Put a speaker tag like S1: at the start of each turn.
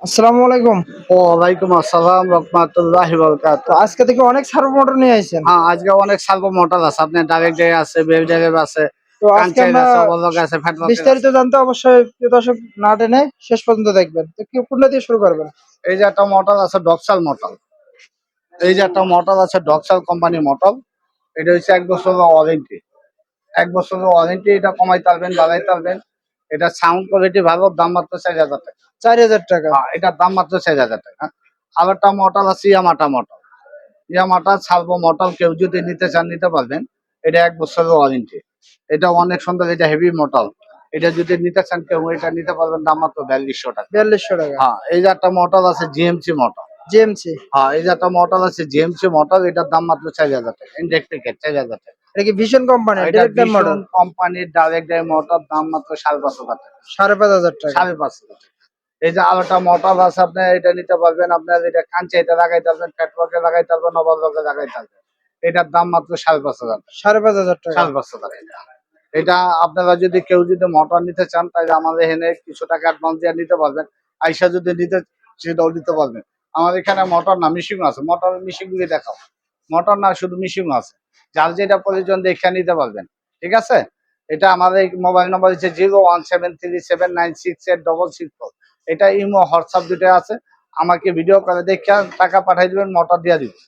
S1: আসসালামু আলাইকুম।
S2: ওয়ালাইকুম আসসালাম রহমাতুল্লাহি ওয়া
S1: তো
S2: বারাকাতুহু।
S1: আজকে থেকে অনেক সার্ভো মোটর নিয়ে আইছেন।
S2: হ্যাঁ, আজকে অনেক সার্ভো মডেল আছে। আপনার ডাইরেক্ট ড্রাইভ আছে, বেল ড্রাইভ আছে,
S1: তো আজকে
S2: কাঞ্চাইর
S1: আমরা
S2: আছে, ওভারলক আছে, ফ্যাটলকের
S1: বিস্তারিত
S2: আছে।
S1: জানতে অবশ্যই প্রিয় দর্শক না টেনে শেষ পর্যন্ত দেখবেন। তো কি কোনটা দিয়ে শুরু করবেন?
S2: এই যে একটা মডেল আছে ডক্সাল মডেল। এই যে একটা মডেল আছে ডক্সাল কোম্পানির মডেল। এটা হচ্ছে 1 বছরের ওয়ারেন্টি। 1 বছরের ওয়ারেন্টি, এটা কমাইতে পারবেন, বাড়াইতে পারবেন। এটা সাউন্ড কোয়ালিটি ভালো, দাম মাত্র 4,000 টাকা।
S1: ৪,০০০ টাকা।
S2: হ্যাঁ, এটার দাম মাত্র 4,000 টাকা। আর একটা মডেল আছে ইয়ামাটা মডেল। ইয়ামাটা সার্ভো মডেল, কেউ যদি নিতে চান নিতে পারবেন। এটা 1 বছরের ওয়ারেন্টি। এটা অনেক সুন্দর, এটা হেভি মডেল। এটা যদি নিতে চান কেউ, এটা নিতে পারবেন, দাম মাত্র 4200 টাকা।
S1: ৪২০০ টাকা।
S2: হ্যাঁ, এই যে একটা মডেল আছে জিএমসি মডেল।
S1: জিএমসি।
S2: হ্যাঁ, এই যে একটা মডেল আছে জিএমসি মডেল, এটার দাম মাত্র 4,000 টাকা। ইন্ডেক্ট্রিকের 4,000 টাকা।
S1: এটা কি ভিশন কোম্পানির
S2: এটা
S1: ডিরেক্টর
S2: ভীষণ
S1: মডেল?
S2: কোম্পানির ডাইরেক্ট ড্রাইভ মোটর, দাম মাত্র 5,500 টাকা।
S1: ৫,৫০০ টাকা।
S2: 5,500 টাকা। এই যে আরেকটা মোটর আছে, আপনার এটা নিতে পারবেন। আপনার এটা কাঞ্চাইতে লাগাইতে পারবেন, ফ্যাটলকে লাগাইতে পারবেন, ওভারলকে লাগাইতে পারবেন। এটার দাম মাত্র 5,500 টাকা।
S1: ৫,৫০০ টাকা।
S2: 5,500 টাকা। এটা আপনারা যদি কেউ যদি মোটর নিতে চান, তাহলে আমাদের এখানে কিছু টাকা অ্যাডভান্স দিয়ে নিতে পারবেন। আইসা যদি নিতে, সেটাও নিতে পারবেন। আমাদের এখানে মোটর না মিশিং আছে, মোটর মিশিং গুলি দেখাও। মোটর না, শুধু মিশিং আছে। যার যেটা প্রয়োজন দেখে নিতে পারবেন। ঠিক আছে। এটা আমাদের মোবাইল নম্বর হচ্ছে 0173796866 এটা ইমো হোয়াটসঅ্যাপ দুটো আছে। আমাকে ভিডিও করে দেখে টাকা পাঠাই দিবেন, মোটর দিয়ে দিবেন।